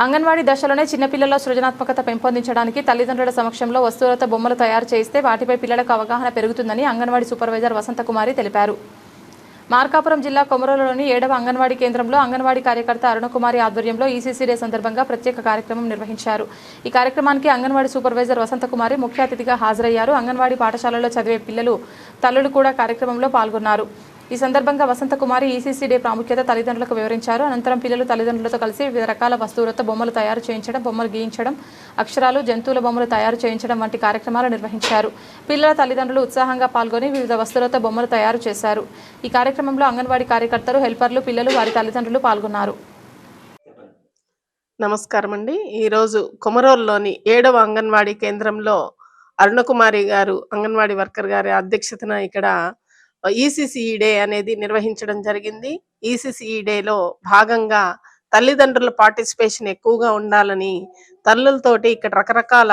అంగన్వాడీ దశలోనే చిన్నపిల్లల సృజనాత్మకత పెంపొందించడానికి తల్లిదండ్రుల సమక్షంలో వస్తువులతో బొమ్మలు తయారు చేస్తే వాటిపై పిల్లలకు అవగాహన పెరుగుతుందని అంగన్వాడీ సూపర్వైజర్ వసంతకుమారి తెలిపారు. మార్కాపురం జిల్లా కొమరోలులోని 7వ అంగన్వాడీ కేంద్రంలో అంగన్వాడీ కార్యకర్త అరుణకుమారి ఆధ్వర్యంలో ఈసీసీ డే సందర్భంగా ప్రత్యేక కార్యక్రమం నిర్వహించారు. ఈ కార్యక్రమానికి అంగన్వాడీ సూపర్వైజర్ వసంతకుమారి ముఖ్య అతిథిగా హాజరయ్యారు. అంగన్వాడీ పాఠశాలలో చదివే పిల్లలు తల్లులు కూడా కార్యక్రమంలో పాల్గొన్నారు. ఈ సందర్భంగా వసంతకుమారి ఈసీసీ డే ప్రాముఖ్యత తల్లిదండ్రులకు వివరించారు. అనంతరం పిల్లలు తల్లిదండ్రులతో కలిసి వివిధ రకాల వస్తువులతో బొమ్మలు తయారు చేయించడం, బొమ్మలు గీయించడం, అక్షరాలు, జంతువుల బొమ్మలు తయారు చేయించడం వంటి కార్యక్రమాలు నిర్వహించారు. పిల్లల తల్లిదండ్రులు ఉత్సాహంగా పాల్గొని వివిధ వస్తువులతో బొమ్మలు తయారు చేశారు. ఈ కార్యక్రమంలో అంగన్వాడీ కార్యకర్తలు, హెల్పర్లు, పిల్లలు, వారి తల్లిదండ్రులు పాల్గొన్నారు. నమస్కారం అండి. ఈరోజు కొమరోలులోని 7వ అంగన్వాడీ కేంద్రంలో అరుణకుమారి గారు అంగన్వాడీ వర్కర్ గారి అధ్యక్షతన ఇక్కడ ఈసీసీ డే అనేది నిర్వహించడం జరిగింది. ఈసీసీ డేలో భాగంగా తల్లిదండ్రుల పార్టిసిపేషన్ ఎక్కువగా ఉండాలని తల్లులతోటి ఇక్కడ రకరకాల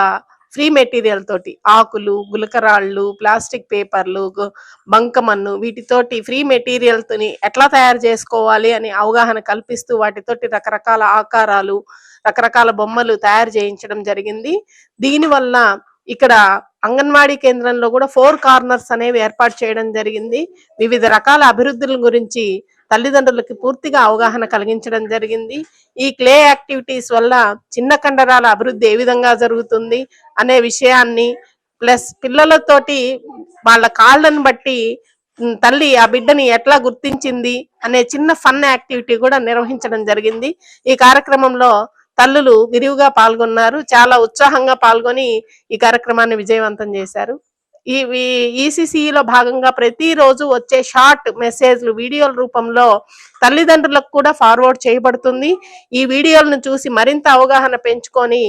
ఫ్రీ మెటీరియల్ తోటి ఆకులు, గులకరాళ్ళు, ప్లాస్టిక్ పేపర్లు, బంకమన్ను వీటితోటి ఫ్రీ మెటీరియల్ తోని ఎట్లా తయారు చేసుకోవాలి అని అవగాహన కల్పిస్తూ వాటితోటి రకరకాల ఆకారాలు, రకరకాల బొమ్మలు తయారు చేయించడం జరిగింది. దీనివల్ల ఇక్కడ అంగన్వాడీ కేంద్రంలో కూడా 4 కార్నర్స్ అనేవి ఏర్పాటు చేయడం జరిగింది. వివిధ రకాల అభివృద్ధుల గురించి తల్లిదండ్రులకి పూర్తిగా అవగాహన కలిగించడం జరిగింది. ఈ క్లే యాక్టివిటీస్ వల్ల చిన్న కండరాల అభివృద్ధి ఏ విధంగా జరుగుతుంది అనే విషయాన్ని, ప్లస్ పిల్లలతోటి వాళ్ళ కాళ్ళను బట్టి తల్లి ఆ బిడ్డని ఎట్లా గుర్తించింది అనే చిన్న ఫన్ యాక్టివిటీ కూడా నిర్వహించడం జరిగింది. ఈ కార్యక్రమంలో తల్లులు విరివిగా పాల్గొన్నారు. చాలా ఉత్సాహంగా పాల్గొని ఈ కార్యక్రమాన్ని విజయవంతం చేశారు. ఈ ఈసీసీలో భాగంగా ప్రతిరోజు వచ్చే షార్ట్ మెసేజ్లు వీడియోల రూపంలో తల్లిదండ్రులకు కూడా ఫార్వర్డ్ చేయబడుతుంది. ఈ వీడియోలను చూసి మరింత అవగాహన పెంచుకొని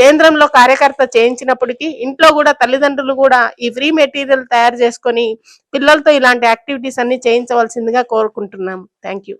కేంద్రంలో కార్యకర్త చేయించినప్పటికీ ఇంట్లో కూడా తల్లిదండ్రులు కూడా ఈ ఫ్రీ మెటీరియల్ తయారు చేసుకొని పిల్లలతో ఇలాంటి యాక్టివిటీస్ అన్ని చేయించవలసిందిగా కోరుకుంటున్నాం. Thank you.